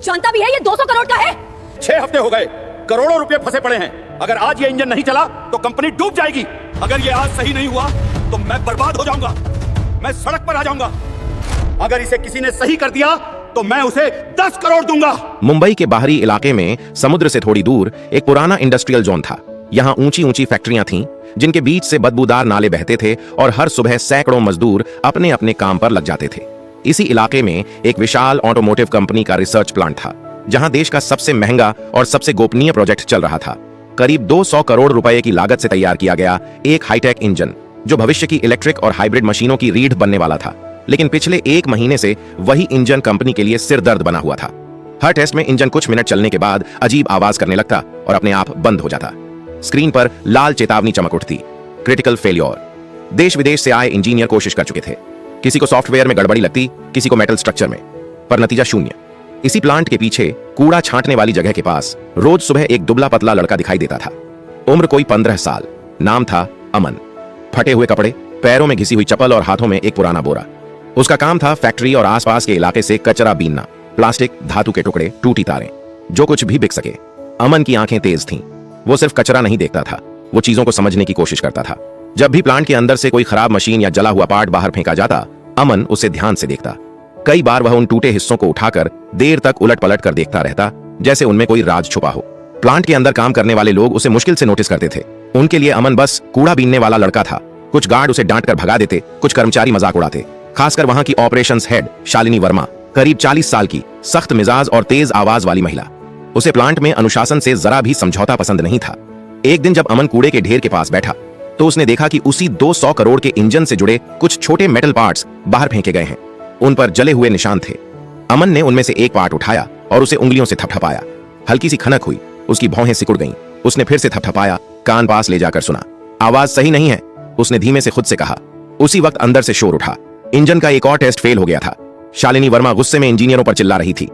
जानता भी है ये 200 करोड़ का है? 6 हफ्ते हो गए, करोड़ों रुपए फंसे पड़े हैं। अगर आज ये इंजन नहीं चला तो कंपनी डूब जाएगी। अगर ये आज सही नहीं हुआ तो मैं बर्बाद हो जाऊंगा, मैं सड़क पर आ जाऊंगा। अगर इसे किसी ने सही कर दिया तो मैं उसे 10 करोड़ दूंगा। मुंबई के बाहरी इलाके में समुद्र से थोड़ी दूर एक पुराना इंडस्ट्रियल जोन था। यहाँ ऊंची ऊंची फैक्ट्रियां थीं, जिनके बीच से बदबूदार नाले बहते थे और हर सुबह सैकड़ों मजदूर अपने अपने काम पर लग जाते थे। इसी इलाके में एक विशाल ऑटोमोटिव कंपनी का रिसर्च प्लांट था, जहां देश का सबसे महंगा और सबसे गोपनीय प्रोजेक्ट चल रहा था। करीब 200 करोड़ रुपए की लागत से तैयार किया गया एक हाईटेक इंजन, जो भविष्य की इलेक्ट्रिक और हाइब्रिड मशीनों की रीढ़ बनने वाला था। लेकिन पिछले 1 महीने से वही इंजन कंपनी के लिए सिरदर्द बना हुआ था। हर टेस्ट में इंजन कुछ मिनट चलने के बाद अजीब आवाज करने लगता और अपने आप बंद हो जाता। स्क्रीन पर लाल चेतावनी चमक उठती, क्रिटिकल फेल्योर। देश विदेश से आए इंजीनियर कोशिश कर चुके थे। किसी को सॉफ्टवेयर में गड़बड़ी लगती, किसी को मेटल स्ट्रक्चर में, पर नतीजा शून्य। इसी प्लांट के पीछे कूड़ा छांटने वाली जगह के पास रोज सुबह एक दुबला पतला लड़का दिखाई देता था। उम्र कोई 15 साल, नाम था अमन। फटे हुए कपड़े, पैरों में घिसी हुई चप्पल और हाथों में एक पुराना बोरा। उसका काम था फैक्ट्री और आसपास के इलाके से कचरा बीनना, प्लास्टिक, धातु के टुकड़े, टूटी तारें, जो कुछ भी बिक सके। अमन की आंखें तेज थीं। वो सिर्फ कचरा नहीं देखता था, वो चीजों को समझने की कोशिश करता था। जब भी प्लांट के अंदर से कोई खराब मशीन या जला हुआ पार्ट बाहर फेंका जाता, अमन उसे ध्यान से देखता। कई बार वह उन टूटे हिस्सों को उठाकर देर तक उलट पलट कर देखता रहता, जैसे उनमें कोई राज छुपा हो। प्लांट के अंदर काम करने वाले लोग उसे मुश्किल से नोटिस करते थे। उनके लिए अमन बस कूड़ा बीनने वाला लड़का था। कुछ गार्ड उसे डांट कर भगा देते, कुछ कर्मचारी मजाक उड़ाते। खासकर वहां की ऑपरेशंस हेड शालिनी वर्मा, करीब 40 साल की, सख्त मिजाज और तेज आवाज वाली महिला। उसे प्लांट में अनुशासन से जरा भी समझौता पसंद नहीं था। एक दिन जब अमन कूड़े के ढेर के पास बैठा तो उसने देखा कि उसी 200 करोड़ के इंजन से जुड़े कुछ छोटे मेटल पार्ट्स बाहर फेंके गए हैं। उन पर जले हुए निशान थे। अमन ने उनमें से एक पार्ट उठाया और उसे उंगलियों से थपथपाया। हल्की सी खनक हुई, उसकी भौहें सिकुड़ गईं। उसने फिर से थपथपाया, कान पास ले जाकर सुना। आवाज सही नहीं है, उसने धीमे से खुद से कहा। उसी वक्त अंदर से शोर उठा। इंजन का एक और टेस्ट फेल हो गया था। शालिनी वर्मा गुस्से में इंजीनियरों पर चिल्ला रही थी।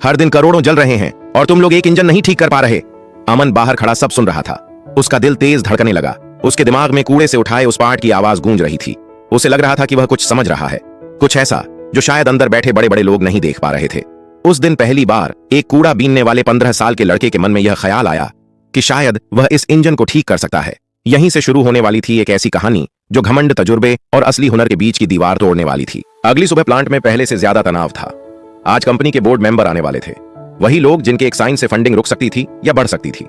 हर दिन करोड़ों जल रहे हैं और तुम लोग एक इंजन नहीं ठीक कर पा रहे। अमन बाहर खड़ा सब सुन रहा था। उसका दिल तेज धड़कने लगा। उसके दिमाग में कूड़े से उठाए उस पार्ट की आवाज गूंज रही थी। उसे लग रहा था कि वह कुछ समझ रहा है, कुछ ऐसा जो शायद अंदर बैठे बड़े बड़े लोग नहीं देख पा रहे थे। उस दिन पहली बार एक कूड़ा बीनने वाले 15 साल के लड़के के मन में यह ख्याल आया कि शायद वह इस इंजन को ठीक कर सकता है। यहीं से शुरू होने वाली थी एक ऐसी कहानी जो घमंड, तजुर्बे और असली हुनर के बीच की दीवार तोड़ने वाली थी। अगली सुबह प्लांट में पहले से ज्यादा तनाव था। आज कंपनी के बोर्ड मेंबर आने वाले थे, वही लोग जिनके एक साइन से फंडिंग रुक सकती थी या बढ़ सकती थी।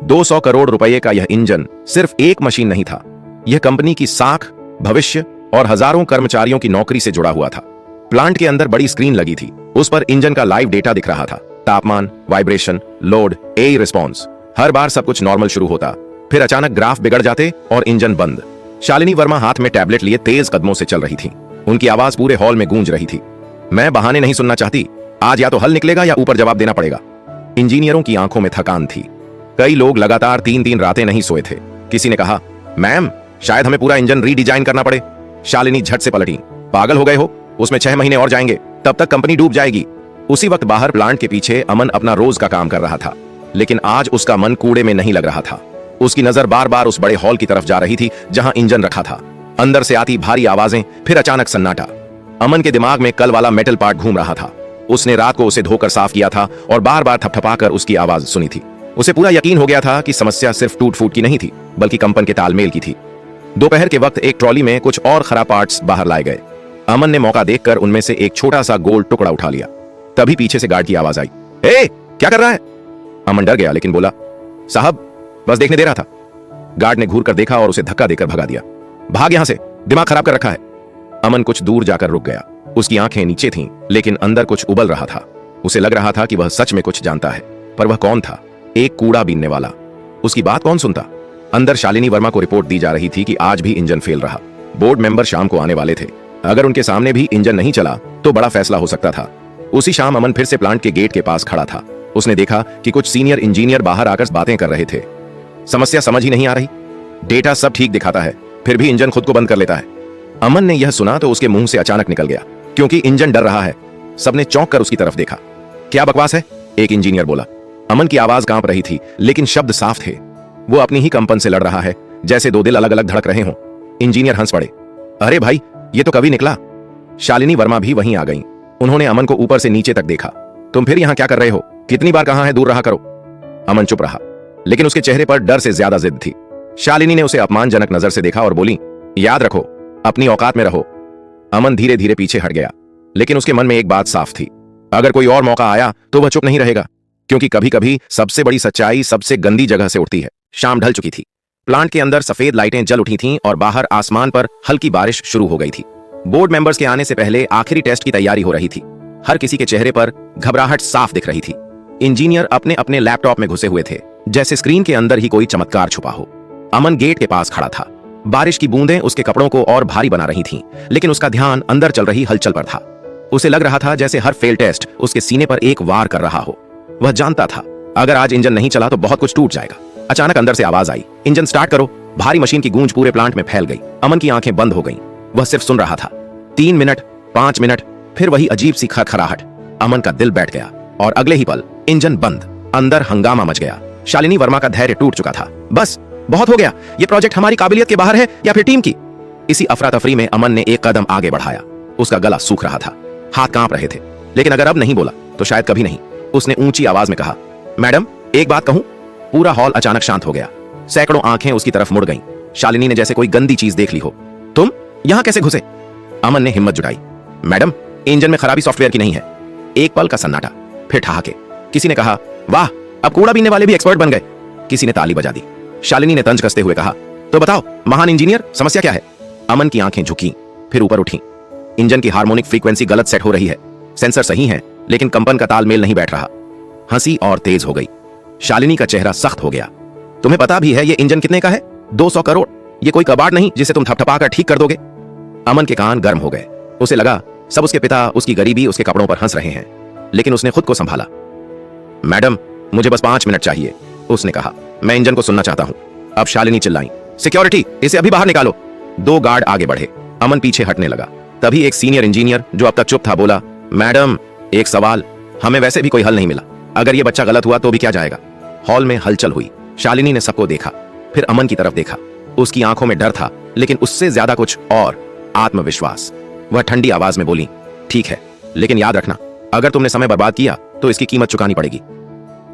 200 करोड़ रुपए का यह इंजन सिर्फ एक मशीन नहीं था, यह कंपनी की साख, भविष्य और हजारों कर्मचारियों की नौकरी से जुड़ा हुआ था। प्लांट के अंदर बड़ी स्क्रीन लगी थी, उस पर इंजन का लाइव डेटा दिख रहा था। तापमान, वाइब्रेशन, लोड, एई रिस्पॉन्स। हर बार सब कुछ नॉर्मल शुरू होता, फिर अचानक ग्राफ बिगड़ जाते और इंजन बंद। शालिनी वर्मा हाथ में टैबलेट लिए तेज कदमों से चल रही थी। उनकी आवाज पूरे हॉल में गूंज रही थी। मैं बहाने नहीं सुनना चाहती, आज या तो हल निकलेगा या ऊपर जवाब देना पड़ेगा। इंजीनियरों की आंखों में थकान थी। कई लोग लगातार 3-3 रातें नहीं सोए थे। किसी ने कहा, मैम शायद हमें पूरा इंजन रीडिजाइन करना पड़े। शालिनी झट से पलटी, पागल हो गए हो, उसमें 6 महीने और जाएंगे, तब तक कंपनी डूब जाएगी। उसी वक्त बाहर प्लांट के पीछे अमन अपना रोज का काम कर रहा था, लेकिन आज उसका मन कूड़े में नहीं लग रहा था। उसकी नजर बार बार उस बड़े हॉल की तरफ जा रही थी जहां इंजन रखा था। अंदर से आती भारी आवाजें, फिर अचानक सन्नाटा। अमन के दिमाग में कल वाला मेटल पार्ट घूम रहा था। उसने रात को उसे धोकर साफ किया था और बार बार थपथपाकर उसकी आवाज सुनी थी। उसे पूरा यकीन हो गया था कि समस्या सिर्फ टूट फूट की नहीं थी, बल्कि कंपन के तालमेल की थी। दोपहर के वक्त एक ट्रॉली में कुछ और खराब पार्ट्स बाहर लाए गए। अमन ने मौका देखकर उनमें से एक छोटा सा गोल टुकड़ा उठा लिया। तभी पीछे से गार्ड की आवाज आई, ए, क्या कर रहा है? अमन डर गया, लेकिन बोला, साहब बस देखने दे रहा था। गार्ड ने घूर कर देखा और उसे धक्का देकर भगा दिया। भाग यहां से, दिमाग खराब कर रखा है। अमन कुछ दूर जाकर रुक गया। उसकी आंखें नीचे थीं, लेकिन अंदर कुछ उबल रहा था। उसे लग रहा था कि वह सच में कुछ जानता है, पर वह कौन था? एक कूड़ा बीनने वाला। उसकी बात कौन सुनता? अंदर शालिनी वर्मा को रिपोर्ट दी जा रही थी कि आज भी इंजन फेल रहा। बोर्ड मेंबर शाम को आने वाले थे। अगर उनके सामने भी इंजन नहीं चला तो बड़ा फैसला हो सकता था। उसी शाम अमन फिर से प्लांट के गेट के पास खड़ा था। उसने देखा कि कुछ सीनियर इंजीनियर बाहर आकर बातें कर रहे थे। समस्या समझ ही नहीं आ रही। डेटा सब ठीक दिखाता है, फिर भी इंजन खुद को बंद कर लेता है। अमन ने यह सुना तो उसके मुंह से अचानक निकल गया, क्योंकि इंजन डर रहा है। सबने चौंक कर उसकी तरफ देखा। क्या बकवास है? एक इंजीनियर बोला। अमन की आवाज कांप रही थी, लेकिन शब्द साफ थे। वो अपनी ही कंपन से लड़ रहा है, जैसे दो दिल अलग अलग धड़क रहे हों। इंजीनियर हंस पड़े। अरे भाई, ये तो कवि निकला। शालिनी वर्मा भी वहीं आ गईं। उन्होंने अमन को ऊपर से नीचे तक देखा। तुम फिर यहाँ क्या कर रहे हो? कितनी बार कहा है दूर रहा करो। अमन चुप रहा, लेकिन उसके चेहरे पर डर से ज्यादा जिद थी। शालिनी ने उसे अपमानजनक नजर से देखा और बोली, याद रखो, अपनी औकात में रहो। अमन धीरे धीरे पीछे हट गया, लेकिन उसके मन में एक बात साफ थी, अगर कोई और मौका आया तो वह चुप नहीं रहेगा, क्योंकि कभी कभी सबसे बड़ी सच्चाई सबसे गंदी जगह से उठती है। शाम ढल चुकी थी। प्लांट के अंदर सफेद लाइटें जल उठी थीं और बाहर आसमान पर हल्की बारिश शुरू हो गई थी। बोर्ड मेंबर्स के आने से पहले आखिरी टेस्ट की तैयारी हो रही थी। हर किसी के चेहरे पर घबराहट साफ दिख रही थी। इंजीनियर अपने अपने लैपटॉप में घुसे हुए थे, जैसे स्क्रीन के अंदर ही कोई चमत्कार छुपा हो। अमन गेट के पास खड़ा था। बारिश की बूंदें उसके कपड़ों को और भारी बना रही थीं, लेकिन उसका ध्यान अंदर चल रही हलचल पर था। उसे लग रहा था जैसे हर फेल टेस्ट उसके सीने पर एक वार कर रहा हो। वह जानता था, अगर आज इंजन नहीं चला तो बहुत कुछ टूट जाएगा। अचानक अंदर से आवाज आई, इंजन स्टार्ट करो। भारी मशीन की गूंज पूरे प्लांट में फैल गई। अमन की आंखें बंद हो गईं। वह सिर्फ सुन रहा था। 3 मिनट, 5 मिनट, फिर वही अजीब सी खरखराहट। अमन का दिल बैठ गया और अगले ही पल इंजन बंद। अंदर हंगामा मच गया। शालिनी वर्मा का धैर्य टूट चुका था। बस, बहुत हो गया, ये प्रोजेक्ट हमारी काबिलियत के बाहर है या फिर टीम की। इसी अफरा तफरी में अमन ने एक कदम आगे बढ़ाया। उसका गला सूख रहा था, हाथ कांप रहे थे, लेकिन अगर अब नहीं बोला तो शायद कभी नहीं। उसने ऊंची आवाज में कहा, मैडम एक बात कहूं? पूरा हॉल अचानक शांत हो गया। सैकड़ों आंखें उसकी तरफ मुड़ गईं। शालिनी ने जैसे कोई गंदी चीज देख ली हो। तुम यहां कैसे घुसे? अमन ने हिम्मत जुटाई। मैडम, इंजन में खराबी सॉफ्टवेयर की नहीं है। एक पल का सन्नाटा, फिर ठहाके। किसी ने कहा, वाह, अब कूड़ा बीनने वाले भी एक्सपर्ट बन गए। किसी ने ताली बजा दी। शालिनी ने तंज कसते हुए कहा, तो बताओ महान इंजीनियर, समस्या क्या है? अमन की आंखें झुकी, फिर ऊपर उठी। इंजन की हार्मोनिक फ्रीक्वेंसी गलत सेट हो रही है। सेंसर सही है, लेकिन कंपन का तालमेल नहीं बैठ रहा। हंसी और तेज हो गई। शालिनी का चेहरा सख्त हो गया। तुम्हें पता भी है ये इंजन कितने का है? 200 करोड़। ये कोई कबाड़ नहीं जिसे तुम थपथपाकर ठीक कर दोगे। अमन के कान गर्म हो गए। उसे लगा सब उसके पिता, उसकी गरीबी, उसके कपड़ों पर हंस रहे हैं, लेकिन उसने खुद को संभाला। मैडम, मुझे बस 5 मिनट चाहिए, उसने कहा। मैं इंजन को सुनना चाहता हूं। अब शालिनी चिल्लाई, सिक्योरिटी, इसे अभी बाहर निकालो। 2 गार्ड आगे बढ़े। अमन पीछे हटने लगा। तभी एक सीनियर इंजीनियर जो अब तक चुप था बोला, मैडम एक सवाल, हमें वैसे भी कोई हल नहीं मिला, अगर ये बच्चा गलत हुआ तो भी क्या जाएगा? हॉल में हलचल हुई। शालिनी ने सबको देखा, फिर अमन की तरफ देखा। उसकी आंखों में डर था, लेकिन उससे ज्यादा कुछ और, आत्मविश्वास। वह ठंडी आवाज में बोली, ठीक है, लेकिन याद रखना, अगर तुमने समय बर्बाद किया तो इसकी कीमत चुकानी पड़ेगी।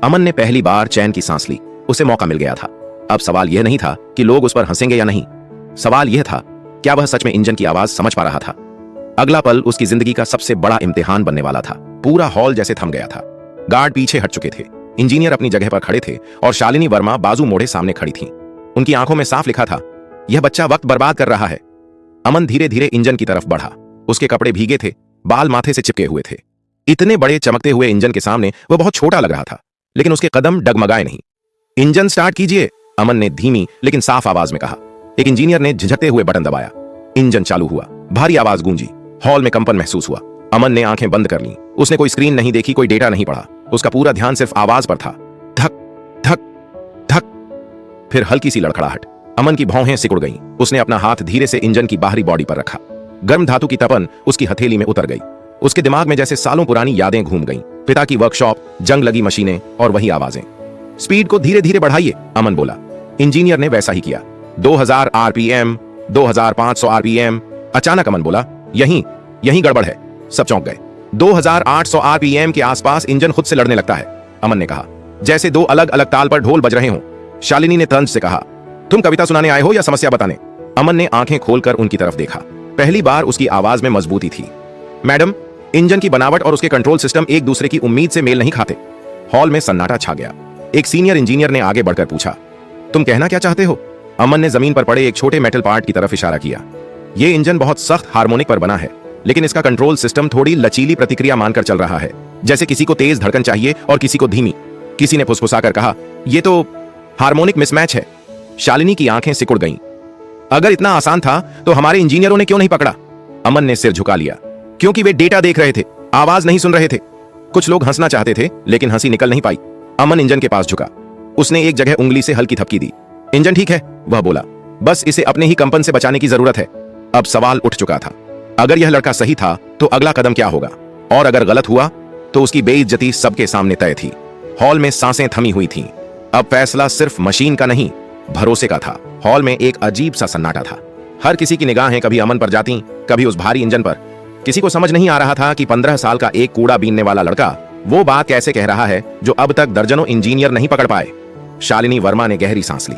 अमन ने पहली बार चैन की सांस ली। उसे मौका मिल गया था। अब सवाल यह नहीं था कि लोग उस पर हंसेंगे या नहीं। सवाल यह था, क्या वह सच में इंजन की आवाज समझ पा रहा था? अगला पल उसकी जिंदगी का सबसे बड़ा इम्तिहान बनने वाला था। पूरा हॉल जैसे थम गया था। गार्ड पीछे हट चुके थे। इंजीनियर अपनी जगह पर खड़े थे और शालिनी वर्मा बाजू मोड़े सामने खड़ी थी। उनकी आंखों में साफ लिखा था, यह बच्चा वक्त बर्बाद कर रहा है। अमन धीरे धीरे इंजन की तरफ बढ़ा। उसके कपड़े भीगे थे, बाल माथे से चिपके हुए थे। इतने बड़े चमकते हुए इंजन के सामने वह बहुत छोटा लग रहा था, लेकिन उसके कदम डगमगाए नहीं। इंजन स्टार्ट कीजिए, अमन ने धीमी लेकिन साफ आवाज में कहा। एक इंजीनियर ने झिझकते हुए बटन दबाया। इंजन चालू हुआ। भारी आवाज गूंजी। हॉल में कंपन महसूस हुआ। अमन ने आंखें बंद कर लीं। उसने कोई स्क्रीन नहीं देखी, कोई डेटा नहीं पढ़ा। उसका पूरा ध्यान सिर्फ आवाज पर था। धक धक धक, फिर हल्की सी लड़खड़ाहट। अमन की भौहें सिकुड़ गईं। उसने अपना हाथ धीरे से इंजन की बाहरी बॉडी पर रखा। गर्म धातु की तपन उसकी हथेली में उतर गई। उसके दिमाग में जैसे सालों पुरानी यादें घूम गईं। पिता की वर्कशॉप, जंग लगी मशीनें और वही आवाजें। स्पीड को धीरे धीरे बढ़ाइए, अमन बोला। इंजीनियर ने वैसा ही किया। 2000 आरपीएम, 2500 आरपीएम। अचानक अमन बोला, यहीं गड़बड़ है। सब चौंक गए। 2800 आरपीएम के आसपास इंजन खुद से लड़ने लगता है, अमन ने कहा, जैसे 2 अलग अलग ताल पर ढोल बज रहे हों। शालिनी ने तंज से कहा, तुम कविता सुनाने आए हो या समस्या बताने? अमन ने आंखें खोलकर उनकी तरफ देखा। पहली बार उसकी आवाज में मजबूती थी। मैडम, इंजन की बनावट और उसके कंट्रोल सिस्टम एक दूसरे की उम्मीद से मेल नहीं खाते। हॉल में सन्नाटा छा गया। एक सीनियर इंजीनियर ने आगे बढ़कर पूछा, तुम कहना क्या चाहते हो? अमन ने जमीन पर पड़े एक छोटे मेटल पार्ट की तरफ इशारा किया। यह इंजन बहुत सख्त हार्मोनिक पर बना है, लेकिन इसका कंट्रोल सिस्टम थोड़ी लचीली प्रतिक्रिया मानकर चल रहा है, जैसे किसी को तेज धड़कन चाहिए और किसी को धीमी। किसी ने फुसफुसाकर कहा, यह तो हार्मोनिक मिसमैच है। शालिनी की आंखें सिकुड़ गईं। अगर इतना आसान था तो हमारे इंजीनियरों ने क्यों नहीं पकड़ा? अमन ने सिर झुका लिया। क्योंकि वे डेटा देख रहे थे, आवाज नहीं सुन रहे थे। कुछ लोग हंसना चाहते थे, लेकिन हंसी निकल नहीं पाई। अमन इंजन के पास झुका। उसने एक जगह उंगली से हल्की थपकी दी। इंजन ठीक है, वह बोला, बस इसे अपने ही कंपन से बचाने की जरूरत है। अब सवाल उठ चुका था, अगर यह लड़का सही था तो अगला कदम क्या होगा, और अगर गलत हुआ तो उसकी बेइज्जती सबके सामने तय थी। हॉल में सांसें थमी हुई थीं। अब फैसला सिर्फ मशीन का नहीं, भरोसे का था। हॉल में एक अजीब सा सन्नाटा था। हर किसी की निगाहें कभी अमन पर जाती, कभी उस भारी इंजन पर। किसी को समझ नहीं आ रहा था कि 15 साल का एक कूड़ा बीनने वाला लड़का वो बात कैसे कह रहा है जो अब तक दर्जनों इंजीनियर नहीं पकड़ पाए। शालिनी वर्मा ने गहरी सांस ली।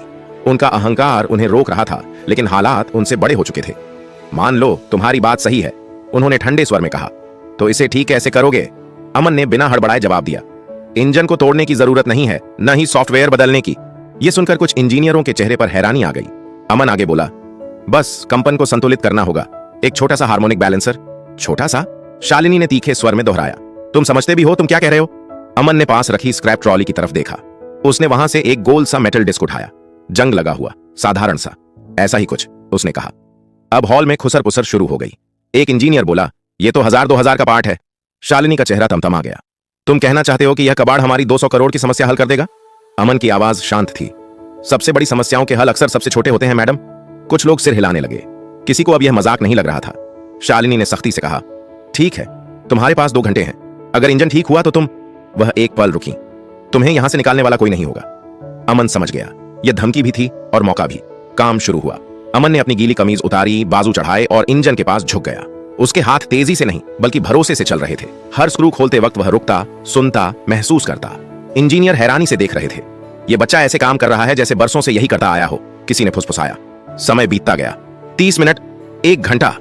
उनका अहंकार उन्हें रोक रहा था, लेकिन हालात उनसे बड़े हो चुके थे। मान लो तुम्हारी बात सही है, उन्होंने ठंडे स्वर में कहा, तो इसे ठीक कैसे करोगे? अमन ने बिना हड़बड़ाए जवाब दिया, इंजन को तोड़ने की जरूरत नहीं है, न ही सॉफ्टवेयर बदलने की। यह सुनकर कुछ इंजीनियरों के चेहरे पर हैरानी आ गई। अमन आगे बोला, बस कंपन को संतुलित करना होगा, एक छोटा सा हार्मोनिक बैलेंसर। छोटा सा? शालिनी ने तीखे स्वर में दोहराया, तुम समझते भी हो तुम क्या कह रहे हो? अमन ने पास रखी स्क्रैप ट्रॉली की तरफ देखा। उसने वहां से एक गोल सा मेटल डिस्क उठाया, जंग लगा हुआ, साधारण सा, ऐसा ही कुछ, उसने कहा। अब हॉल में खुसर पुसर शुरू हो गई। एक इंजीनियर बोला, यह तो 1000-2000 का पार्ट है। शालिनी का चेहरा तमतमा गया। तुम कहना चाहते हो कि यह कबाड़ हमारी 200 करोड़ की समस्या हल कर देगा? अमन की आवाज शांत थी। सबसे बड़ी समस्याओं के हल अक्सर सबसे छोटे होते हैं मैडम। कुछ लोग सिर हिलाने लगे। किसी को अब यह मजाक नहीं लग रहा था। शालिनी ने सख्ती से कहा, ठीक है, तुम्हारे पास 2 घंटे हैं। अगर इंजन ठीक हुआ तो तुम। वह एक पल रुकी। तुम्हें यहां से निकालने वाला कोई नहीं होगा। अमन समझ गया, यह धमकी भी थी और मौका भी। काम शुरू हुआ। अमन ने अपनी गीली कमीज उतारी, बाजू चढ़ाए और इंजन के पास झुक गया। उसके हाथ तेजी से नहीं बल्कि भरोसे से चल रहे थे। हर स्क्रू खोलते वक्त वह रुकता, सुनता, महसूस करता। इंजीनियर हैरानी से देख रहे थे। यह बच्चा ऐसे काम कर रहा है जैसे बरसों से यही करता आया हो, किसी ने फुसफुसाया। समय बीतता गया। 30 मिनट, 1 घंटा।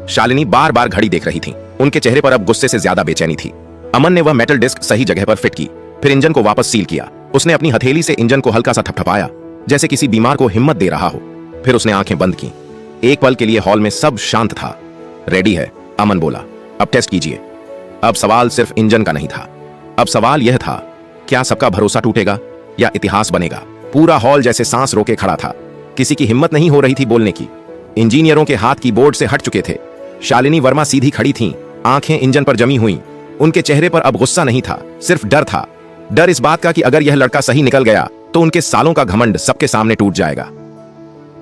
शालिनी बार बार घड़ी देख रही थी। उनके चेहरे पर अब गुस्से से ज्यादा बेचैनी थी। अमन ने वह मेटल डिस्क सही जगह पर फिट की, फिर इंजन को वापस सील किया। उसने अपनी हथेली से इंजन को हल्का सा थपथपाया, जैसे किसी बीमार को हिम्मत दे रहा हो। फिर उसने आंखें बंद की। एक पल के लिए हॉल में सब शांत था। रेडी है, अमन बोला, अब टेस्ट कीजिए। अब सवाल सिर्फ इंजन का नहीं था। अब सवाल यह था, क्या सबका भरोसा टूटेगा या इतिहास बनेगा? पूरा हॉल जैसे सांस रोके खड़ा था। किसी की हिम्मत नहीं हो रही थी बोलने की। इंजीनियरों के हाथ कीबोर्ड से हट चुके थे। शालिनी वर्मा सीधी खड़ी थीं, आंखें इंजन पर जमी हुई। उनके चेहरे पर अब गुस्सा नहीं था, सिर्फ डर था। डर इस बात का कि अगर यह लड़का सही निकल गया तो उनके सालों का घमंड सबके सामने टूट जाएगा।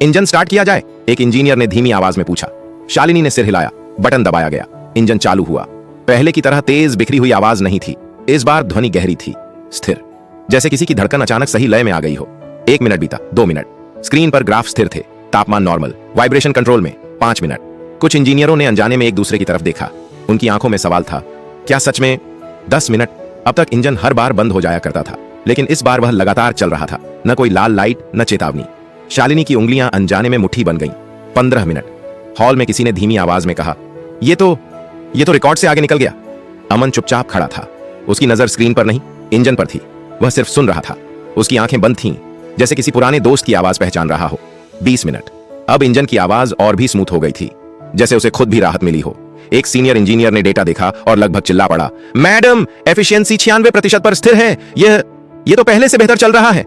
इंजन स्टार्ट किया जाए? एक इंजीनियर ने धीमी आवाज में पूछा। शालिनी ने सिर हिलाया। बटन दबाया गया। इंजन चालू हुआ। पहले की तरह तेज बिखरी हुई आवाज नहीं थी। इस बार ध्वनि गहरी थी, स्थिर, जैसे किसी की धड़कन अचानक सही लय में आ गई हो। 1 मिनट बीता, 2 मिनट। स्क्रीन पर ग्राफ स्थिर थे, तापमान नॉर्मल, वाइब्रेशन कंट्रोल में। 5 मिनट। कुछ इंजीनियरों ने अनजाने में एक दूसरे की तरफ देखा। उनकी आंखों में सवाल था, क्या सच में? 10 मिनट। अब तक इंजन हर बार बंद हो जाया करता था, लेकिन इस बार वह लगातार चल रहा था। न कोई लाल लाइट, न चेतावनी। शालिनी की उंगलियां अनजाने में मुट्ठी बन गईं। 15 मिनट। हॉल में किसी ने धीमी आवाज में कहा, ये तो रिकॉर्ड से आगे निकल गया। अमन चुपचाप खड़ा था। उसकी नजर स्क्रीन पर नहीं, इंजन पर थी। वह सिर्फ सुन रहा था। उसकी आंखें बंद थीं, जैसे किसी पुराने दोस्त की आवाज पहचान रहा हो। 20 मिनट। अब इंजन की आवाज और भी स्मूथ हो गई थी, जैसे उसे खुद भी राहत मिली हो। एक सीनियर इंजीनियर ने डेटा देखा और लगभग चिल्ला पड़ा, मैडम, एफिशिएंसी 96% पर स्थिर है। यह तो पहले से बेहतर चल रहा है।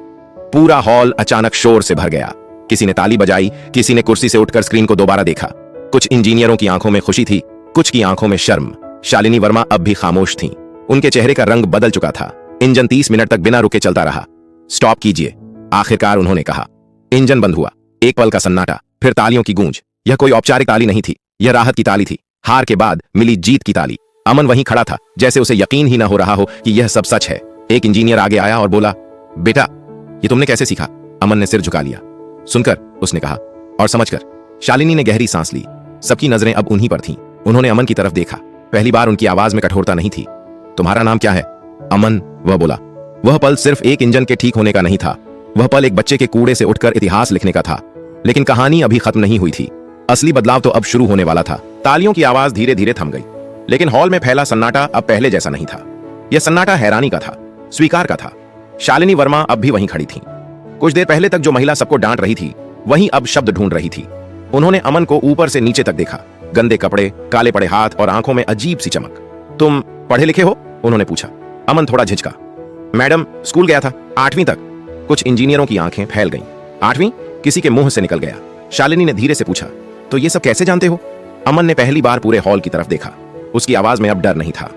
पूरा हॉल अचानक शोर से भर गया। किसी ने ताली बजाई, किसी ने कुर्सी से उठकर स्क्रीन को दोबारा देखा। कुछ इंजीनियरों की आंखों में खुशी थी, कुछ की आंखों में शर्म। शालिनी वर्मा अब भी खामोश थीं। उनके चेहरे का रंग बदल चुका था। इंजन 30 मिनट तक बिना रुके चलता रहा। स्टॉप कीजिए, आखिरकार उन्होंने कहा। इंजन बंद हुआ। एक पल का सन्नाटा, फिर तालियों की गूंज। यह कोई औपचारिक ताली नहीं थी, यह राहत की ताली थी। हार के बाद मिली जीत की ताली। अमन वहीं खड़ा था, जैसे उसे यकीन ही ना हो रहा हो कि यह सब सच है। एक इंजीनियर आगे आया और बोला, बेटा, ये तुमने कैसे सीखा? अमन ने सिर झुका लिया। सुनकर, उसने कहा, और समझकर। शालिनी ने गहरी सांस ली। सबकी नजरें अब उन्हीं पर थीं। उन्होंने अमन की तरफ देखा। पहली बार उनकी आवाज में कठोरता नहीं थी। तुम्हारा नाम क्या है? अमन, वह बोला। वह पल सिर्फ एक इंजन के ठीक होने का नहीं था। वह पल एक बच्चे के कूड़े से उठकर इतिहास लिखने का था। लेकिन कहानी अभी खत्म नहीं हुई थी। असली बदलाव तो अब शुरू होने वाला था। तालियों की आवाज धीरे धीरे थम गई, लेकिन हॉल में फैला सन्नाटा अब पहले जैसा नहीं था। यह सन्नाटा हैरानी का था, स्वीकार का था। शालिनी वर्मा अब भी वहीं खड़ी थीं। कुछ देर पहले तक जो महिला सबको डांट रही थी, वहीं अब शब्द ढूंढ रही थी। उन्होंने अमन को ऊपर से नीचे तक देखा। गंदे कपड़े, काले पड़े हाथ और आंखों में अजीब सी चमक। तुम पढ़े लिखे हो? उन्होंने पूछा। अमन थोड़ा झिझका। मैडम, स्कूल गया था, 8वीं तक। कुछ इंजीनियरों की आंखें फैल गईं। 8वीं? किसी के मुंह से निकल गया। शालिनी ने धीरे से पूछा, तो ये सब कैसे जानते हो? अमन ने पहली बार पूरे हॉल की तरफ देखा। उसकी आवाज में अब डर नहीं था।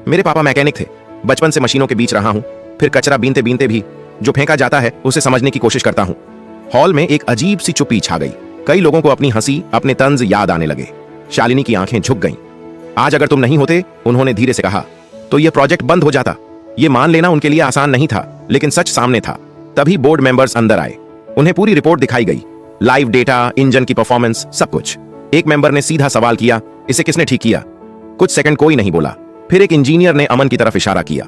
मेरे पापा मैकेनिक थे। बचपन से मशीनों के बीच रहा हूं। फिर कचरा बीनते बीनते भी जो फेंका जाता है उसे समझने की कोशिश करता हूं। हॉल में एक अजीब सी चुप्पी छा गई। कई लोगों को अपनी हंसी, अपने तंज याद आने लगे। शालिनी की आंखें झुक गईं। आज अगर तुम नहीं होते, उन्होंने धीरे से कहा, तो यह प्रोजेक्ट बंद हो जाता। यह मान लेना उनके लिए आसान नहीं था, लेकिन सच सामने था। तभी बोर्ड मेंबर्स अंदर आए। उन्हें पूरी रिपोर्ट दिखाई गई, लाइव डेटा, इंजन की परफॉर्मेंस, सब कुछ। एक मेंबर ने सीधा सवाल किया, इसे किसने ठीक किया? कुछ सेकंड कोई नहीं बोला। फिर एक इंजीनियर ने अमन की तरफ इशारा किया।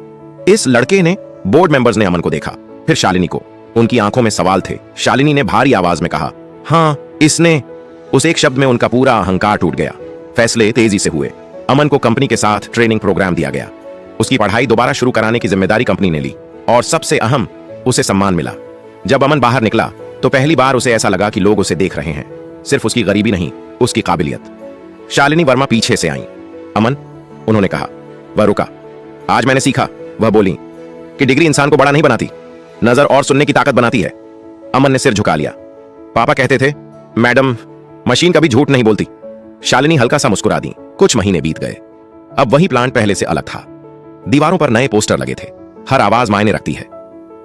इस लड़के ने, बोर्ड मेंबर्स ने अमन को देखा, फिर शालिनी को। उनकी आंखों में सवाल थे। शालिनी ने भारी आवाज में कहा, हाँ इसने। उस एक शब्द में उनका पूरा अहंकार टूट गया। फैसले तेजी से हुए। अमन को कंपनी के साथ ट्रेनिंग प्रोग्राम दिया गया। उसकी पढ़ाई दोबारा शुरू कराने की जिम्मेदारी कंपनी ने ली और सबसे अहम, उसे सम्मान मिला। जब अमन बाहर निकला तो पहली बार उसे ऐसा लगा कि लोग उसे देख रहे हैं, सिर्फ उसकी गरीबी नहीं, उसकी काबिलियत। शालिनी वर्मा पीछे से आई। अमन, उन्होंने कहा। वह रुका। आज मैंने सीखा, वह बोली, कि डिग्री इंसान को बड़ा नहीं बनाती, नजर और सुनने की ताकत बनाती है। अमन ने सिर झुका लिया। पापा कहते थे, मैडम, मशीन कभी झूठ नहीं बोलती। शालिनी हल्का सा मुस्कुरा दी। कुछ महीने बीत गए। अब वही प्लांट पहले से अलग था। दीवारों पर नए पोस्टर लगे थे। हर आवाज मायने रखती है।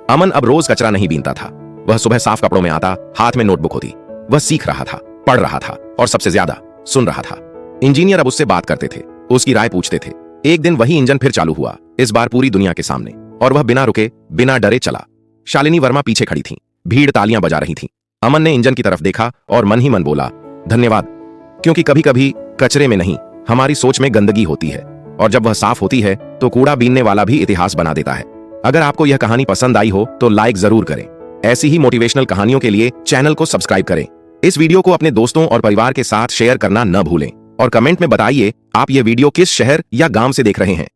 अमन अब रोज कचरा नहीं बीनता था। वह सुबह साफ कपड़ों में आता, हाथ में नोटबुक होती। वह सीख रहा था, पढ़ रहा था और सबसे ज्यादा सुन रहा था। इंजीनियर अब उससे बात करते थे, उसकी राय पूछते थे। एक दिन वही इंजन फिर चालू हुआ, इस बार पूरी दुनिया के सामने, और वह बिना रुके, बिना डरे चला। शालिनी वर्मा पीछे खड़ी थी। भीड़ तालियां बजा रही थी। अमन ने इंजन की तरफ देखा और मन ही मन बोला, धन्यवाद। क्योंकि कभी कभी कचरे में नहीं, हमारी सोच में गंदगी होती है, और जब वह साफ होती है तो कूड़ा बीनने वाला भी इतिहास बना देता है। अगर आपको यह कहानी पसंद आई हो तो लाइक जरूर करें। ऐसी ही मोटिवेशनल कहानियों के लिए चैनल को सब्सक्राइब करें। इस वीडियो को अपने दोस्तों और परिवार के साथ शेयर करना न भूलें और कमेंट में बताइए आप ये वीडियो किस शहर या गांव से देख रहे हैं।